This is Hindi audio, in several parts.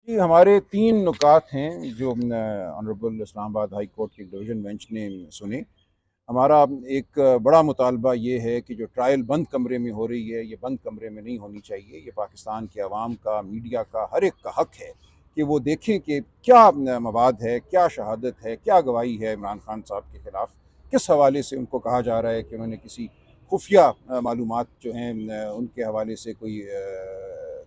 कि हमारे 3 नुकात हैं जो ऑनरेबल इस्लामाबाद हाई कोर्ट की डिवीज़न बेंच ने सुने। हमारा एक बड़ा मुतालबा ये है कि जो ट्रायल बंद कमरे में हो रही है, ये बंद कमरे में नहीं होनी चाहिए। ये पाकिस्तान के अवाम का, मीडिया का, हर एक का हक़ है कि वो देखें कि क्या मवाद है, क्या शहादत है, क्या गवाही है इमरान खान साहब के ख़िलाफ़। किस हवाले से उनको कहा जा रहा है कि उन्होंने किसी खुफिया मालूमात जो हैं उनके हवाले से कोई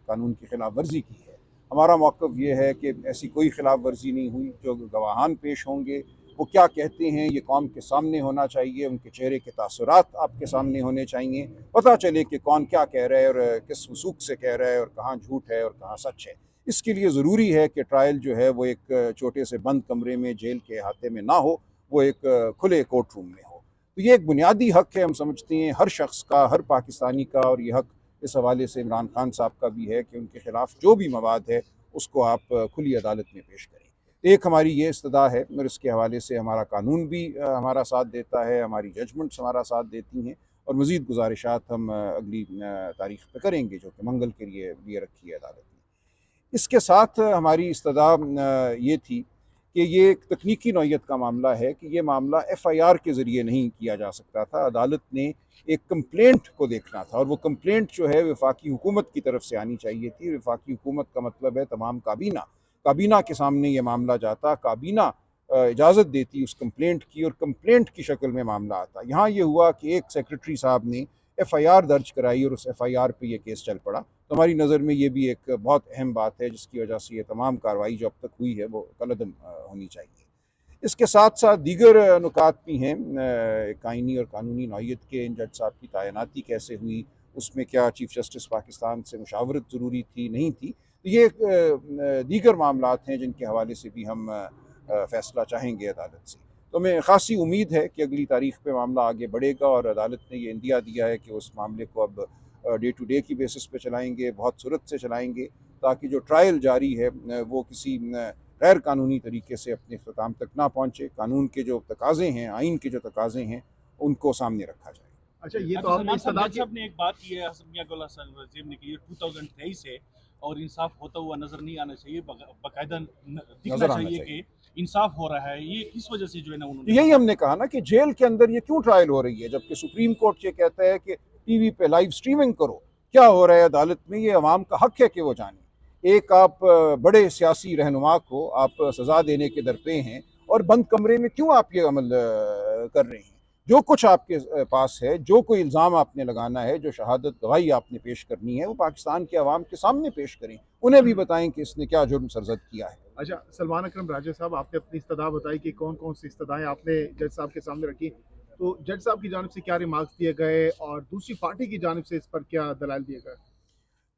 कानून की खिलाफ वर्जी की है। हमारा मौक़िफ़ ये है कि ऐसी कोई खिलाफ वर्जी नहीं हुई। जो गवाहान पेश होंगे वो क्या कहते हैं ये कौम के सामने होना चाहिए, उनके चेहरे के तासुरात आपके सामने होने चाहिए, पता चले कि कौन क्या कह रहा है और किस वसूख से कह रहा है और कहाँ झूठ है और कहाँ सच है। इसके लिए ज़रूरी है कि ट्रायल जो है वो एक छोटे से बंद कमरे में जेल के अहाते में ना हो, वो एक खुले कोर्ट रूम में हो। तो ये एक बुनियादी हक़ है, हम समझते हैं हर शख्स का, हर पाकिस्तानी का, और ये हक़ इस हवाले से इमरान खान साहब का भी है कि उनके ख़िलाफ़ जो भी मवाद है उसको आप खुली अदालत में पेश करें। एक हमारी ये इस्तदा है और इसके हवाले से हमारा कानून भी हमारा साथ देता है, हमारी जजमेंट्स हमारा साथ देती हैं, और मज़ीद गुजारिशात हम अगली तारीख़ पे करेंगे जो कि मंगल के लिए रखी है अदालत ने। इसके साथ हमारी इस्तदा ये थी कि ये एक तकनीकी नौइयत का मामला है कि ये मामला FIR के ज़रिए नहीं किया जा सकता था। अदालत ने एक कंप्लेंट को देखना था और वो कंप्लेंट जो है वफाकी हुकूमत की तरफ से आनी चाहिए थी। वफाकी हुकूमत का मतलब है तमाम काबीना। काबीना के सामने ये मामला जाता, काबीना इजाज़त देती उस कंप्लेंट की और कंप्लेंट की शक्ल में मामला आता। यहाँ ये हुआ कि एक सेक्रेटरी साहब ने FIR दर्ज कराई और उस FIR पे ये केस चल पड़ा। तो हमारी नज़र में ये भी एक बहुत अहम बात है जिसकी वजह से ये तमाम कार्रवाई जो अब तक हुई है वो कलअदम होनी चाहिए। इसके साथ साथ दीगर नुकात भी हैं आइनी और कानूनी नौइयत के। इन जज साहब की तैनाती कैसे हुई, उसमें क्या चीफ जस्टिस पाकिस्तान से मुशावरत ज़रूरी थी, नहीं थी। तो ये दीगर मामलात हैं जिनके हवाले से भी हम फ़ैसला चाहेंगे अदालत से। तो हमें ख़ासी उम्मीद है कि अगली तारीख़ पे मामला आगे बढ़ेगा और अदालत ने ये इंदिया दिया है कि उस मामले को अब डे टू डे की बेसिस पे चलाएँगे, बहुत सूरत से चलाएँगे, ताकि जो ट्रायल जारी है वो किसी गैर कानूनी तरीके से अपने इख्तिताम तक ना पहुँचे। कानून के जो तकाज़े हैं, आइन के जो तकाज़े हैं, उनको सामने रखा जाए। अच्छा, ये तो अच्छा, आपने सलमान साहब, सदा जज की साहब ने एक बात की है, हसन मियां गौला वजीर ने की है, 2023 है और इंसाफ होता हुआ नजर नहीं आना चाहिए, बाकायदा दिखना नज़र आना चाहिए चाहिए। कि इंसाफ हो रहा है। ये किस वजह से जो है ना उन्होंने यही कहा? हमने कहा ना कि जेल के अंदर ये क्यों ट्रायल हो रही है, जबकि सुप्रीम कोर्ट ये कहता है कि टीवी पे लाइव स्ट्रीमिंग करो। क्या हो रहा है अदालत में, ये अवाम का हक है कि वो जाने। एक आप बड़े सियासी रहनुमा को आप सज़ा देने के दरपे हैं और बंद कमरे में क्यों आप ये अमल कर रहे हैं। जो कुछ आपके पास है, जो कोई इल्ज़ाम आपने लगाना है, जो शहादत गवाही आपने पेश करनी है, वो पाकिस्तान के अवाम के सामने पेश करें। उन्हें भी बताएं कि इसने क्या जुर्म सरजद किया है। अच्छा, सलमान अकरम राजा साहब, आपने अपनी इस्तदा बताई कि कौन कौन सी इस्तदाएँ आपने जज साहब के सामने रखी। तो जज साहब की जानिब से क्या रिमार्क्स दिए गए और दूसरी पार्टी की जानिब से इस पर क्या दलाइल दिए गए?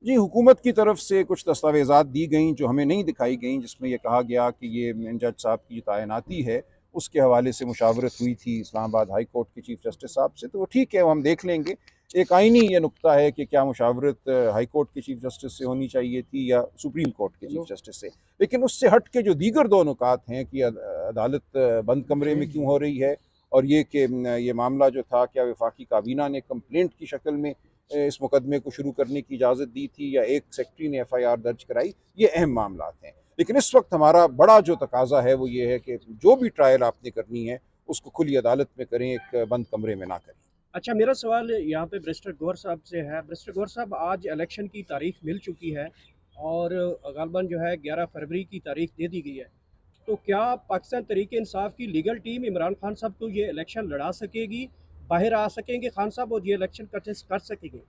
जी, हुकूमत की तरफ से कुछ दस्तावेज़ात दी गईं जो हमें नहीं दिखाई गईं, जिसमें ये कहा गया कि ये जज साहब की तैनाती है, उसके हवाले से मुशावरत हुई थी इस्लामाबाद हाई कोर्ट के चीफ जस्टिस साहब से। तो वो ठीक है, वो हम देख लेंगे। एक आइनी ये नुक्ता है कि क्या मुशावरत हाई कोर्ट के चीफ जस्टिस से होनी चाहिए थी या सुप्रीम कोर्ट के चीफ जस्टिस से। लेकिन उससे हट के जो दीगर 2 नुकात हैं कि अदालत बंद कमरे में क्यों हो रही है, और ये कि ये मामला जो था क्या वफाकी काबीना ने कंप्लेंट की शक्ल में इस मुकदमे को शुरू करने की इजाज़त दी थी या एक सेक्रेटरी ने FIR दर्ज कराई, ये अहम मामलात हैं। लेकिन इस वक्त हमारा बड़ा जो तकाजा है वो ये है कि जो भी ट्रायल आपने करनी है उसको खुली अदालत में करें, एक बंद कमरे में ना करें। अच्छा, मेरा सवाल यहाँ पे बैरिस्टर गौहर साहब से है। बैरिस्टर गौहर साहब, आज इलेक्शन की तारीख मिल चुकी है और ग़ालिबन जो है 11 फरवरी की तारीख दे दी गई है। तो क्या पाकिस्तान तहरीक इंसाफ की लीगल टीम इमरान खान साहब को ये इलेक्शन लड़ा सकेगी, बाहर आ सकेंगे खान साहब और ये इलेक्शन कंटेस्ट कर सकेंगे?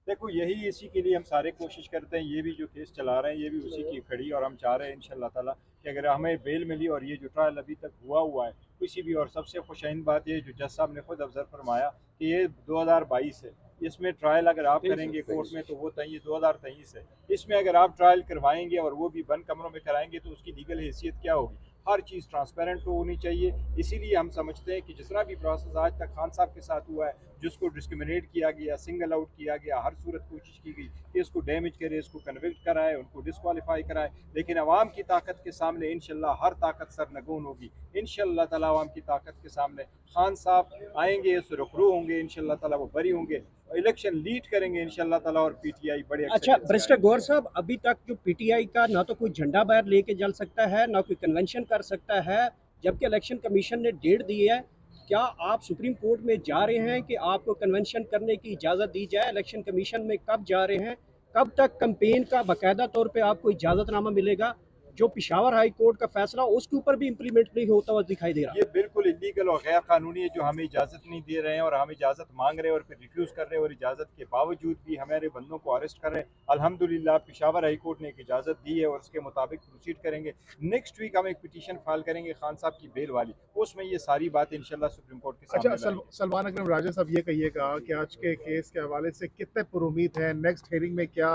देखो, यही इसी के लिए हम सारे कोशिश करते हैं। ये भी जो केस चला रहे हैं ये भी उसी की खड़ी, और हम चाह रहे हैं इंशाल्लाह ताला कि अगर हमें बेल मिली और ये जो ट्रायल अभी तक हुआ है किसी भी, और सबसे खुशैन बात ये जो जज साहब ने खुद ऑब्जर्व फरमाया कि ये 2022 है, इसमें ट्रायल अगर आप करेंगे कोर्ट में तो वो 2023 है। इसमें अगर आप ट्रायल करवाएंगे और वो भी बंद कमरों में कराएंगे तो उसकी लीगल हैसियत क्या होगी। हर चीज़ ट्रांसपेरेंट होनी चाहिए। इसीलिए हम समझते हैं कि जितना भी प्रोसेस आज तक खान साहब के साथ हुआ है, जिसको डिस्क्रिमिनेट किया गया, सिंगल आउट किया गया, हर सूरत कोशिश की गई कि इसको डैमेज करे, इसको कन्विक्ट कराए, उनको डिस्क्वालीफाई कराए, लेकिन अवाम की ताकत के सामने इंशाल्लाह हर ताकत सरनगून होगी। इंशाल्लाह ताला अवाम की ताकत के सामने खान साहब आएंगे, सुरखरू होंगे, इंशाल्लाह ताला वो बरी होंगे इलेक्शन लीड करेंगे इंशाल्लाह ताला और पीटीआई बड़े अच्छा अक्सरियत से बैरिस्टर आएगी। गौहर साहब, अभी तक जो पीटीआई का ना तो कोई झंडा बाहर लेके चल सकता है, ना कोई कन्वेंशन कर सकता है, जबकि इलेक्शन कमीशन ने डेट दी है। क्या आप सुप्रीम कोर्ट में जा रहे हैं कि आपको कन्वेंशन करने की इजाज़त दी जाए? इलेक्शन कमीशन में कब जा रहे हैं? कब तक कैंपेन का बाकायदा तौर पे आपको इजाज़तनामा मिलेगा? जो पेशावर हाई कोर्ट का फैसला उसके ऊपर भी इम्प्लीमेंट नहीं होता हुआ दिखाई दे रहा। ये बिल्कुल इलीगल और गैर कानूनी है जो हमें इजाज़त नहीं दे रहे हैं और हम इजाज़त मांग रहे हैं और फिर रिफ्यूज़ कर रहे हैं और इजाज़त के बावजूद भी हमारे बंदों को अरेस्ट कर रहे हैं। अल्हम्दुलिल्लाह पेशावर हाई कोर्ट ने एक इजाज़त दी है और उसके मुताबिक प्रोसीड करेंगे। नेक्स्ट वीक हम एक पिटीशन फाइल करेंगे खान साहब की बेल वाली, उसमें ये सारी बातें इंशाल्लाह सुप्रीम कोर्ट के सामने अच्छा, सलमान अकरम राजा साहब, ये कहिएगा कि आज के केस के हवाले से कितने पुरुमीद हैं? नेक्स्ट हेयरिंग में क्या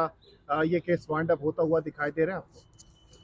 ये केस वाइंड अप होता हुआ दिखाई दे रहा है आपको?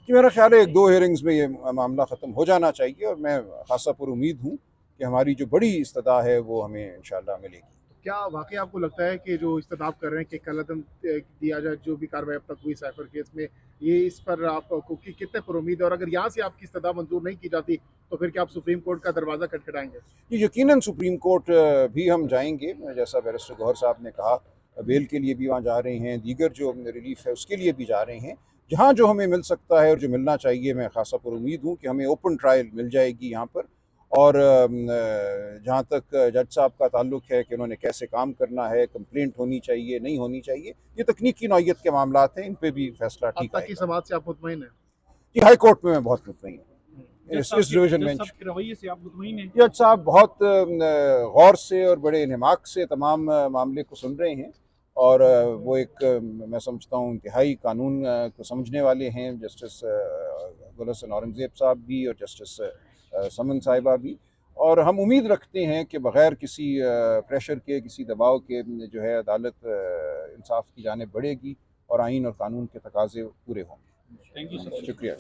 कि मेरा ख्याल है 1-2 हेयरिंग्स में ये मामला ख़त्म हो जाना चाहिए और मैं खासा पुरुमीद हूँ कि हमारी जो बड़ी इस्तदा है वो हमें इंशाल्लाह मिलेगी। क्या वाकई आपको लगता है कि जो इस्तदाब कर रहे हैं कि कलअदम दिया जाए, जो भी कार्रवाई अब तक हुई साइफर केस में, ये इस पर आपको कितने पुरुमीद है? और अगर यहाँ से आपकी इस्तदा मंजूर नहीं की जाती तो फिर क्या आप सुप्रीम कोर्ट का दरवाज़ा खटखटाएंगे? ये यकीनन सुप्रीम कोर्ट भी हम जाएंगे, जैसा बैरिस्टर गौहर साहब ने कहा, बेल के लिए भी वहाँ जा रहे हैं, दीगर जो रिलीफ है उसके लिए भी जा रहे हैं। जहाँ जो हमें मिल सकता है और जो मिलना चाहिए, मैं खासा पुरुमीद हूँ कि हमें ओपन ट्रायल मिल जाएगी यहाँ पर। और जहाँ तक जज साहब का ताल्लुक है कि उन्होंने कैसे काम करना है, कंप्लेंट होनी चाहिए नहीं होनी चाहिए, ये तकनीकी नौइयत के मामलात हैं, इन पर भी फैसला अब ठीक तक की आएगा। समाज से आप मुतमईन हैं? जी, हाई कोर्ट में मैं बहुत मुतमईन हूँ, इस डिवीजन बेंच। के रवैये से आप मुतमईन हैं? जज साहब बहुत गौर से और बड़े इन्हिमाक से तमाम मामले को सुन रहे हैं और वो एक मैं समझता हूँ इंतहाई कानून को समझने वाले हैं, जस्टिस गुल हसन औरंगज़ेब साहब भी और जस्टिस समन साहिबा भी। और हम उम्मीद रखते हैं कि बग़ैर किसी प्रेशर के, किसी दबाव के जो है अदालत इंसाफ की जानिब बढ़ेगी और आइन और कानून के तकाज़े पूरे होंगे। Thank you sir. शुक्रिया।